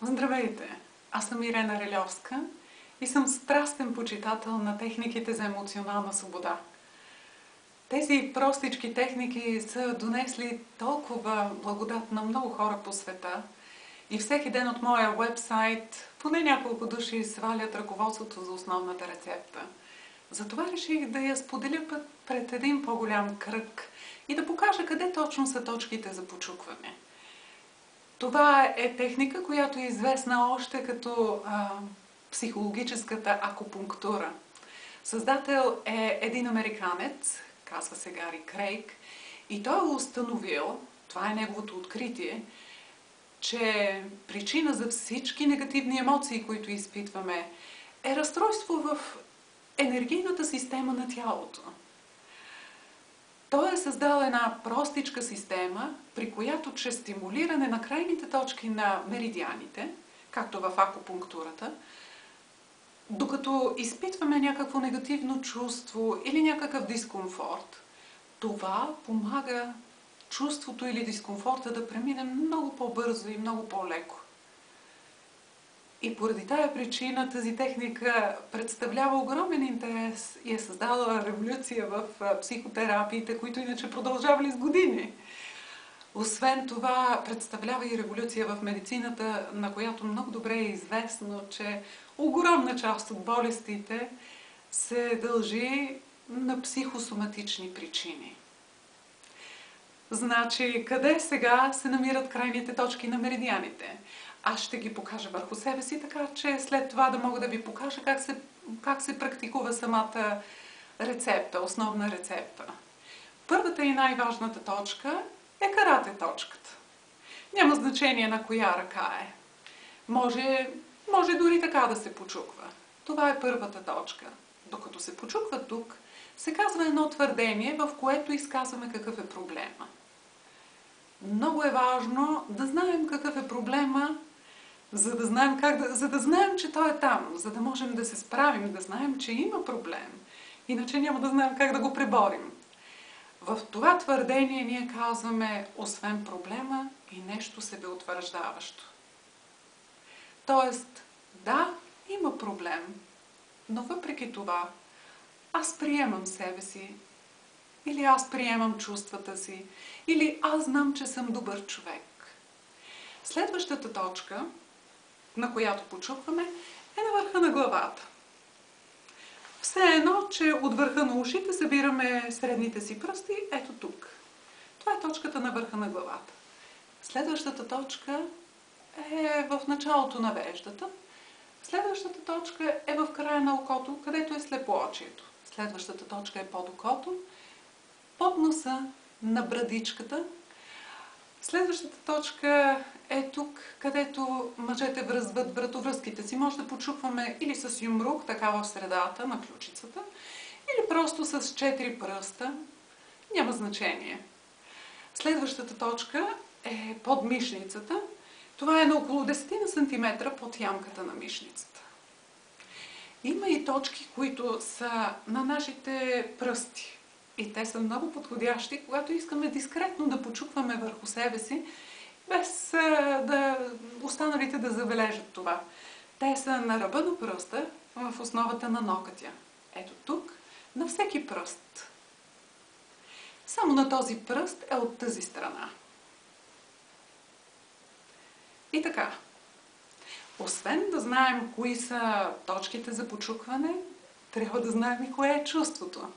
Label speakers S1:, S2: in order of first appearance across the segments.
S1: Здравейте! Аз съм Ирена Релевска и съм страстен почитател на техниките за емоционална свобода. Тези простички техники са донесли толкова благодат на много хора по света и всеки ден от моя уебсайт поне няколко души свалят ръководството за основната рецепта. Затова реших да я споделя пред един по-голям кръг и да покажа къде точно са точките за почукване. Това е техника, която е известна още като психологическата акупунктура. Създател е един американец, казва се Гари Крейг, и той е установил, това е неговото откритие, че причина за всички негативни емоции, които изпитваме, е разстройство в енергийната система на тялото. Той е създал една простичка система, при която чрез стимулиране на крайните точки на меридианите, както в акупунктурата, докато изпитваме някакво негативно чувство или някакъв дискомфорт, това помага чувството или дискомфорта да премине много по-бързо и много по-леко. И поради тая причина тази техника представлява огромен интерес и е създала революция в психотерапиите, които иначе продължавали с години. Освен това, представлява и революция в медицината, на която много добре е известно, че огромна част от болестите се дължи на психосоматични причини. Значи, къде сега се намират крайните точки на меридианите? Аз ще ги покажа върху себе си, така че след това да мога да ви покажа как се практикува самата рецепта, основна рецепта. Първата и най-важната точка е карате точката. Няма значение на коя ръка е. Може дори така да се почуква. Това е първата точка. Докато се почуква тук, се казва едно твърдение, в което изказваме какъв е проблема. Много е важно да знаем какъв е проблема, за да знаем, че той е там, за да можем да се справим, да знаем, че има проблем. Иначе няма да знаем как да го преборим. В това твърдение ние казваме, освен проблема, и нещо себеутвърждаващо. Тоест, да, има проблем, но въпреки това, аз приемам себе си, или аз приемам чувствата си, или аз знам, че съм добър човек. Следващата точка, на която почукваме, е на върха на главата. Все едно, че от върха на ушите събираме средните си пръсти, ето тук. Това е точката на върха на главата. Следващата точка е в началото на веждата. Следващата точка е в края на окото, където е слепоочието. Следващата точка е под окото, под носа, на брадичката. Следващата точка е тук, където мъжете връзват вратовръзките си. Може да почукваме или с юмрук, така в средата на ключицата, или просто с 4 пръста. Няма значение. Следващата точка е под мишницата. Това е на около 10 см под ямката на мишницата. Има и точки, които са на нашите пръсти. И те са много подходящи, когато искаме дискретно да почукваме върху себе си, без да останалите да забележат това. Те са на ръба на пръста, в основата на нокътя. Ето тук, на всеки пръст. Само на този пръст е от тази страна. И така, освен да знаем кои са точките за почукване, трябва да знаем и кое е чувството.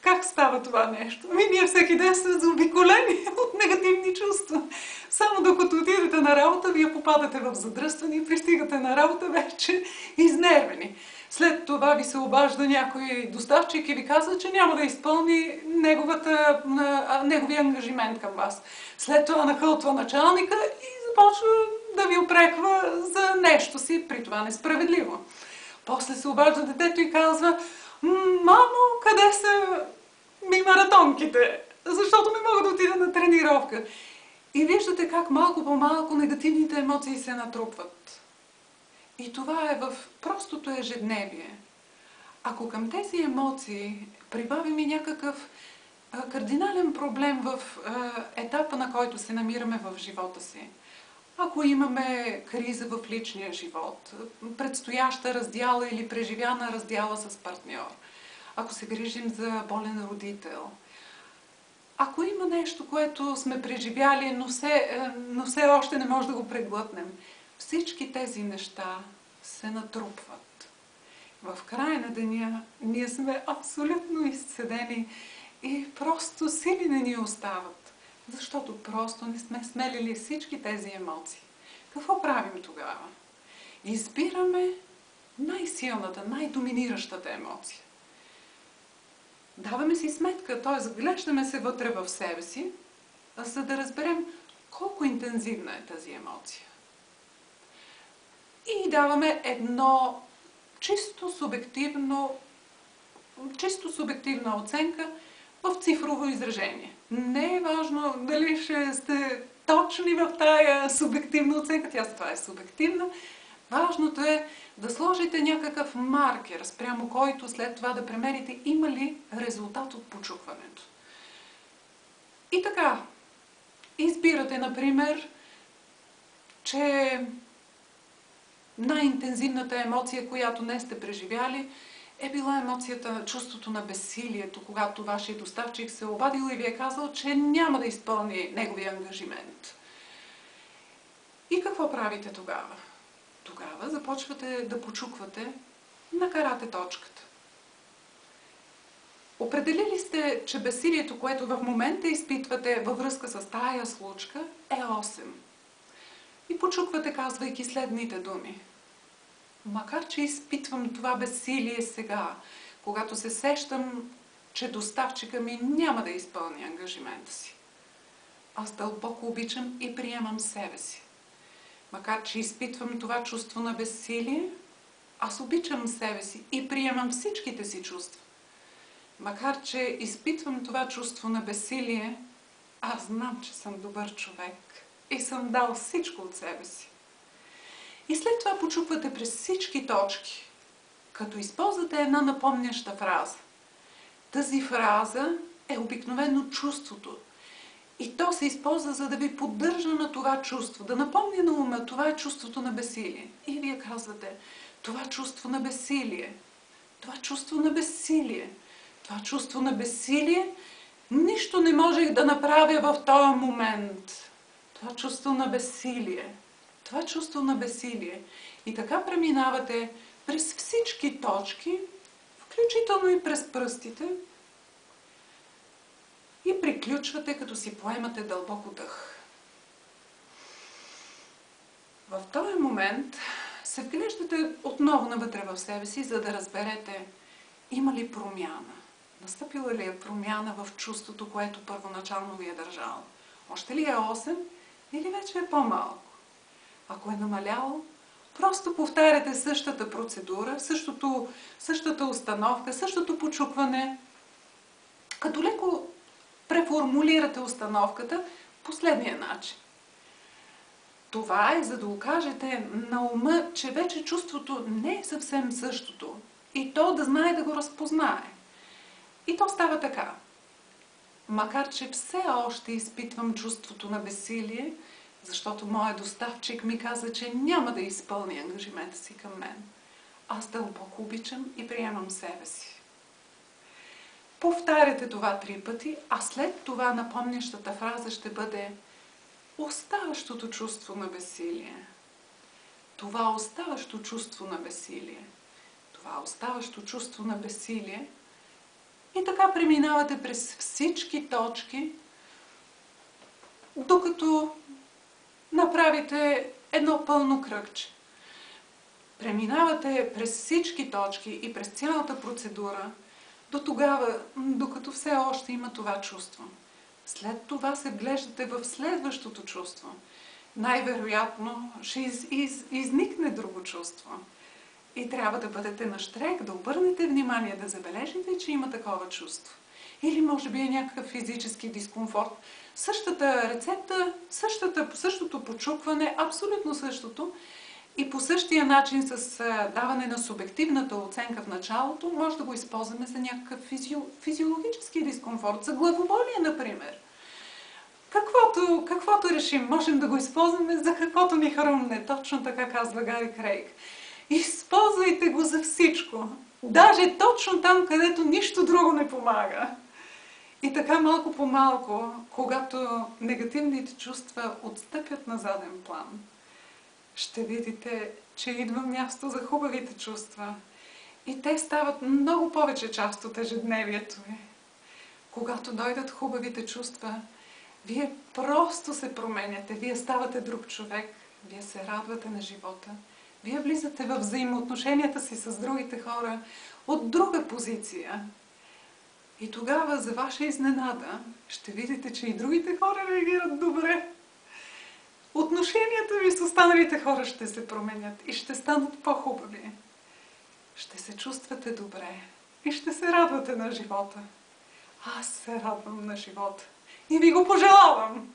S1: Как става това нещо? Ние всеки ден сме заобиколени от негативни чувства. Само докато отидете на работа, вие попадате в задръстване и пристигате на работа вече изнервени. След това ви се обажда някой доставчик и ви казва, че няма да изпълни неговия ангажимент към вас. След това нахълтва началника и започва да ви упреква за нещо си, при това несправедливо. После се обажда детето и казва: мамо, къде са ми маратонките? Защото не мога да отида на тренировка. И виждате как малко по малко негативните емоции се натрупват. И това е в простото ежедневие. Ако към тези емоции прибавим и някакъв кардинален проблем в етапа, на който се намираме в живота си, Ако имаме криза в личния живот, предстояща раздяла или преживяна раздяла с партньор, ако се грижим за болен родител, ако има нещо, което сме преживяли, но все още не може да го преглътнем, всички тези неща се натрупват. В края на деня ние сме абсолютно изцедени и просто сили не ни остават, защото просто не сме смелили всички тези емоции. Какво правим тогава? Избираме най-силната, най-доминиращата емоция. Даваме си сметка, т.е. глеждаме се вътре в себе си, за да разберем колко интензивна е тази емоция. И даваме едно чисто субективна оценка в цифрово изражение. Не е важно дали ще сте точни в тая субективна оценка, тя това е субективна. Важното е да сложите някакъв маркер, спрямо който след това да премерите има ли резултат от почукването. И така, избирате, например, че най-интензивната емоция, която не сте преживяли, е била емоцията, чувството на безсилието, когато вашия доставчик се обадил и ви е казал, че няма да изпълни неговия ангажимент. И какво правите тогава? Тогава започвате да почуквате на карате точката. Определили сте, че безсилието, което в момента изпитвате във връзка с тая случка, е 8. И почуквате, казвайки следните думи. Макар че изпитвам това безсилие сега, когато се сещам, че доставчика ми няма да изпълни ангажимента си, аз дълбоко обичам и приемам себе си. Макар че изпитвам това чувство на безсилие, аз обичам себе си и приемам всичките си чувства. Макар че изпитвам това чувство на безсилие, аз знам, че съм добър човек и съм дал всичко от себе си. И след това почуквате през всички точки, като използвате една напомняща фраза. Тази фраза е обикновено чувството. И то се използва, за да ви поддържа на това чувство, да напомня на ума, това е чувството на безсилие. И вие казвате, това чувство на безсилие, това чувство на безсилие, това чувство на безсилие, нищо не можех да направя в този момент. Това чувство на безсилие, това чувство на безсилие. И така преминавате през всички точки, включително и през пръстите, и приключвате, като си поемате дълбоко дъх. В този момент се вглеждате отново навътре в себе си, за да разберете има ли промяна. Настъпила ли е промяна в чувството, което първоначално ви е държало? Още ли е 8 или вече е по-малко? Ако е намаляло, просто повтаряте същата процедура, същата установка, същото почукване, като леко преформулирате установката последния начин. Това е за да окажете на ума, че вече чувството не е съвсем същото и то да знае да го разпознае. И то става така. Макар че все още изпитвам чувството на безсилие, защото моят доставчик ми каза, че няма да изпълни ангажимента си към мен, аз дълбоко обичам и приемам себе си. Повтаряте това 3 пъти, а след това напомнящата фраза ще бъде оставащото чувство на безсилие. Това оставащо чувство на безсилие. Това оставащо чувство на безсилие. И така преминавате през всички точки, докато направите едно пълно кръгче. Преминавате през всички точки и през цялата процедура, до тогава, докато все още има това чувство. След това се вглеждате в следващото чувство. Най-вероятно ще изникне друго чувство. И трябва да бъдете нащрек, да обърнете внимание, да забележите, че има такова чувство. Или може би е някакъв физически дискомфорт. Същата рецепта, същото почукване, абсолютно същото. И по същия начин с даване на субективната оценка в началото, може да го използваме за някакъв физиологически дискомфорт, за главоболие, например. Каквото решим, можем да го използваме за каквото ни хрумне. Точно така казва Гари Крейг. Използвайте го за всичко. Даже точно там, където нищо друго не помага. И така малко по малко, когато негативните чувства отстъпят на заден план, ще видите, че идва място за хубавите чувства. И те стават много повече част от ежедневието ви. Когато дойдат хубавите чувства, вие просто се променяте, вие ставате друг човек, вие се радвате на живота, вие влизате в взаимоотношенията си с другите хора от друга позиция. И тогава, за ваша изненада, ще видите, че и другите хора реагират добре. Отношенията ви с останалите хора ще се променят и ще станат по-хубави. Ще се чувствате добре и ще се радвате на живота. Аз се радвам на живота и ви го пожелавам!